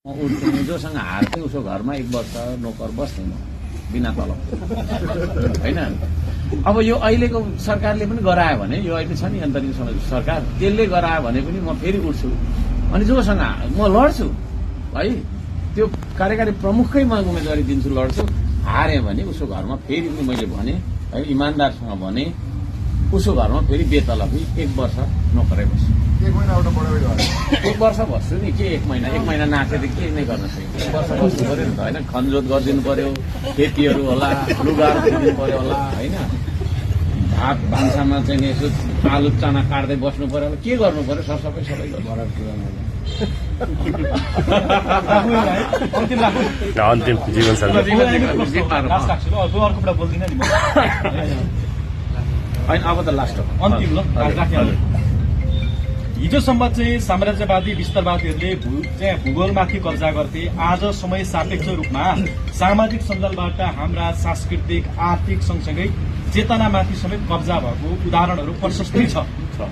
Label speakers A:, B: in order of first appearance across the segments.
A: जोसँग हार्थे उसको घरमा 1 वर्ष नोकर बस्ने म बिना तलब हैन। अब यो अहिलेको सरकारले पनि गरायो भने, यो अहिले छ नि अन्तरिम सरकार, त्यसले गरायो भने पनि म फेरि उठ्छु अनि जोसँग म लड्छु है, त्यो कार्यकारी प्रमुखकै म उम्मेदवारी दिन्छु, लड्छु। हारे भने उसको घरमा फेरि पनि मैले भने है, इमानदारसँग भने उसको घरमा फेरि बेतलबी 1 वर्ष नोकरै बस्छु।
B: 1 महिनाबाट बढाइ भयो।
A: 1 वर्ष बस्छु नि, के 1 महिना नाचे त के नै गर्न सकिन्छ। 1 वर्ष बस्नु पर्यो नि त होइन। खनजोत गरिदिनु पर्यो, खेतीहरू होला, लुगाहरू दिनु पर्यो होला होइन। भात भान्सामा चाहिँ नि यसो आलु चाना काट्दै बस्नु पर्यो होला, के गर्नु पर्यो सबै
C: अन्तिम जीवन
A: होइन। अब त लास्ट हो
D: अन्तिम ल राख्ने। हिजोसम्म चाहिँ साम्राज्यवादी विस्तारवादीहरूले भूगोलमाथि कब्जा गर्थे। आज समय सापेक्ष रूपमा सामाजिक सञ्जालबाट हाम्रा सांस्कृतिक आर्थिक सँगसँगै चेतनामाथि समेत कब्जा भएको उदाहरणहरू प्रशस्तै छ।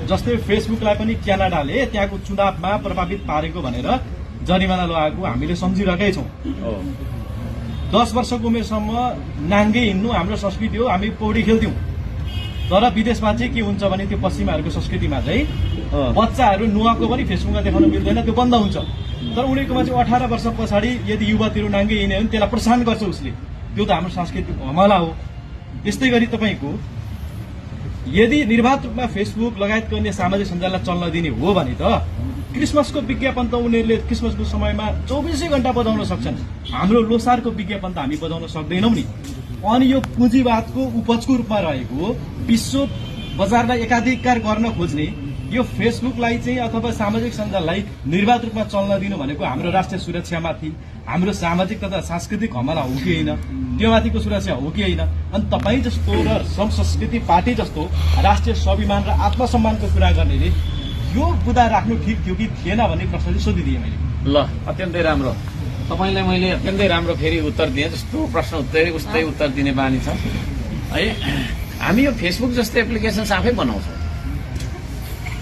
D: जस्तै फेसबुकलाई पनि क्यानाडाले त्यहाँको चुनावमा प्रभावित पारेको भनेर जरिमाना लगाएको हामीले सम्झिरहेकै छौँ। 10 वर्षको उमेरसम्म नाङ्गे हिँड्नु हाम्रो संस्कृति हो, हामी पौडी खेल्थ्यौं। तर विदेशमा चाहिँ के हुन्छ भने त्यो पश्चिमाहरूको संस्कृतिमा चाहिँ बच्चाहरू नुहाएको पनि फेसबुकमा देखाउन मिल्दैन, त्यो बन्द हुन्छ। तर उनीहरूकोमा चाहिँ 18 वर्ष पछाडि यदि युवतीहरू नाङ्गे हिँड्यो भने त्यसलाई प्रोत्साहन गर्छ उसले, त्यो त हाम्रो सांस्कृतिक हमला हो। त्यस्तै गरी तपाईँको यदि निर्वाध रूपमा फेसबुक लगायतको अन्य सामाजिक सञ्जाललाई चल्न दिने हो भने त क्रिसमसको विज्ञापन त उनीहरूले क्रिसमसको समयमा 24 घण्टा बजाउन सक्छन्। हाम्रो लोसारको विज्ञापन त हामी बजाउन सक्दैनौँ नि। अनि यो पुँजीवादको उपजको रूपमा रहेको विश्व बजारलाई एकाधिकार गर्न खोज्ने यो फेसबुकलाई चाहिँ अथवा सामाजिक सञ्जाललाई निर्वाध रूपमा चल्न दिनु भनेको हाम्रो राष्ट्रिय सुरक्षामाथि, हाम्रो सामाजिक तथा सांस्कृतिक हमला हो कि होइन, त्यो माथिको सुरक्षा हो कि होइन। अनि तपाईँ जस्तो र श्रम संस्कृति पार्टी जस्तो राष्ट्रिय स्वाभिमान र आत्मसम्मानको कुरा गर्नेले यो बुदा राख्नु ठिक थियो कि थिएन भन्ने प्रश्न चाहिँ सोधिदिएँ मैले।
A: ल अत्यन्तै राम्रो, तपाईँलाई मैले अत्यन्तै राम्रो फेरि उत्तर दिएँ। जस्तो प्रश्न उस्तै उत्तर दिने बानी छ है। हामी यो फेसबुक जस्तो एप्लिकेसन आफै बनाउँछौँ,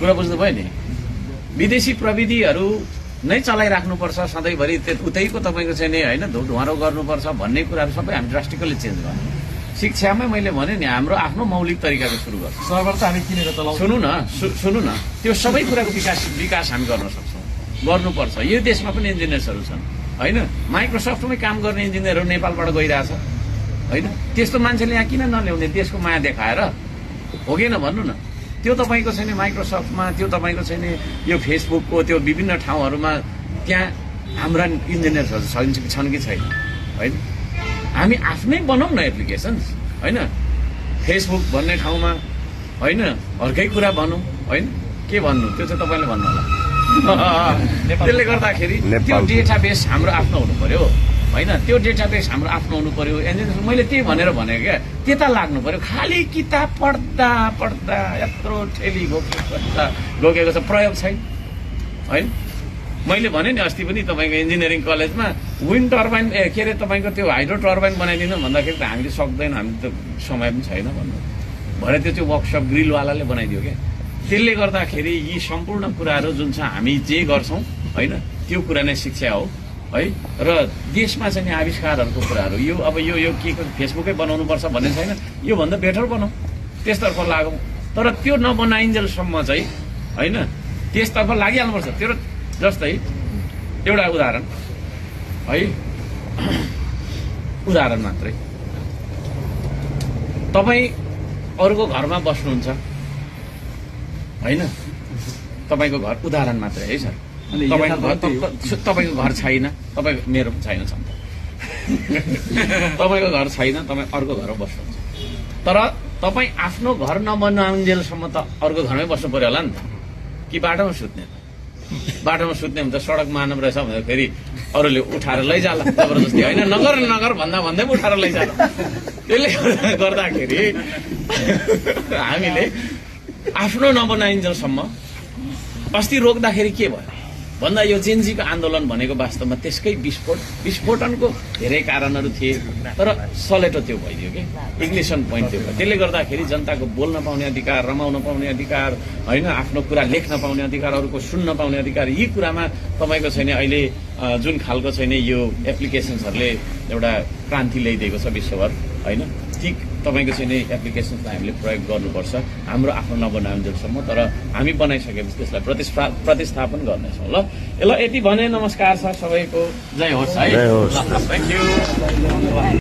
A: कुरा बुझ्नुभयो नि। विदेशी प्रविधिहरू नै चलाइराख्नुपर्छ सधैँभरि, उतैको तपाईँको चाहिँ नि होइन धुवारो गर्नुपर्छ भन्ने कुराहरू सबै हामी ड्रास्टिकली चेन्ज गर्छौँ। शिक्षामै मैले भने नि हाम्रो आफ्नो मौलिक तरिकाले सुरु गर्छ।
D: सर्भर त हामी किनेर चलाउँछौँ।
A: सुन्नु न, त्यो सबै कुराको विकास हामी गर्न सक्छौँ, गर्नुपर्छ। यो देशमा पनि इन्जिनियर्सहरू छन् होइन। माइक्रोसफ्टमै काम गर्ने इन्जिनियरहरू नेपालबाट गइरहेछ होइन। त्यस्तो मान्छेले यहाँ किन नल्याउने, देशको माया देखाएर हो कि न भन्नु न। त्यो तपाईँको छैन माइक्रोसफ्टमा, त्यो तपाईँको छैन यो फेसबुकको त्यो विभिन्न ठाउँहरूमा त्यहाँ हाम्रा इन्जिनियर्सहरू छन् कि छैन होइन। हामी आफ्नै बनाउँ न एप्लिकेसन्स होइन। फेसबुक भन्ने ठाउँमा होइन अर्कै कुरा भनौँ होइन। के भन्नु त्यो चाहिँ तपाईँले भन्नु होला। त्यसले गर्दाखेरि त्यो डेटाबेस हाम्रो आफ्नो हुनु पर्यो होइन। त्यो डेटाबेस हाम्रो आफ्नो हुनु पर्यो। इन्जिनियर मैले त्यही भनेर भनेको क्या, त्यता लाग्नु पर्यो। खालि किताब पढ्दा यत्रो ठेली गएको छ, प्रयोग छैन होइन। मैले भने नि अस्ति पनि तपाईँको इन्जिनियरिङ कलेजमा विन्ड टर्बाइन के अरे तपाईँको त्यो हाइड्रो टर्बाइन बनाइदिनु भन्दाखेरि त हामीले सक्दैन, हामी त समय पनि छैन भन्नु भरे त्यो चाहिँ वर्कसप ग्रिलवालाले बनाइदियो क्या। त्यसले गर्दाखेरि यी सम्पूर्ण कुराहरू जुन छ हामी जे गर्छौँ होइन, त्यो कुरा नै शिक्षा हो है। र देशमा चाहिँ नि आविष्कारहरूको कुराहरू यो अब यो के फेसबुकै बनाउनुपर्छ भन्ने छैन, योभन्दा बेटर बनाऊ, त्यसतर्फ लागौँ। तर त्यो नबनाइन्जेलसम्म चाहिँ होइन त्यसतर्फ लागिहाल्नुपर्छ। त्यो जस्तै एउटा उदाहरण है, उदाहरण मात्रै, तपाईँ अरूको घरमा बस्नुहुन्छ होइन, तपाईँको घर उदाहरण मात्रै है सर। तपाईँको घर छैन, तपाईँको मेरो पनि छैन छन् तपाईँको घर छैन, तपाईँ अर्को घरमा बस्नुहुन्छ। तर तपाईँ आफ्नो घर नबनाउन्जेलसम्म त अर्को घरमै बस्नु पर्यो होला नि त, कि बाटोमा सुत्ने? बाटोमा सुत्ने भने त सडक मानव रहेछ भनेर फेरि अरूले उठाएर लैजाला जबरजस्ती होइन। नगर भन्दा भन्दै उठाएर लैजाला। त्यसले गर्दाखेरि हामीले आफ्नो नबनाइन्जेलसम्म, अस्ति रोक्दाखेरि के भयो भन्दा यो जेनजीको आन्दोलन भनेको वास्तवमा त्यसकै विस्फोटनको धेरै कारणहरू थिए, तर सलेटो त्यो भइदियो कि इग्निसन पोइन्ट त्यो भयो। त्यसले गर्दाखेरि जनताको बोल्न पाउने अधिकार, रमाउन पाउने अधिकार, होइन, आफ्नो कुरा लेख्न पाउने अधिकार, अरूको सुन्न पाउने अधिकार, यी कुरामा तपाईँको छैन अहिले जुन खालको छैन यो एप्लिकेसन्सहरूले एउटा क्रान्ति ल्याइदिएको छ विश्वभर, होइन, ठिक तपाईँको चाहिँ एप्लिकेसन्सलाई हामीले प्रयोग गर्नुपर्छ हाम्रो आफ्नो नबनाउन्जेलसम्म, तर हामी बनाइसकेपछि त्यसलाई प्रतिस्थापन गर्नेछौँ। ल यति भने नमस्कार छ सबैको, जय होस् है,
C: जय होस्।
A: Thank you.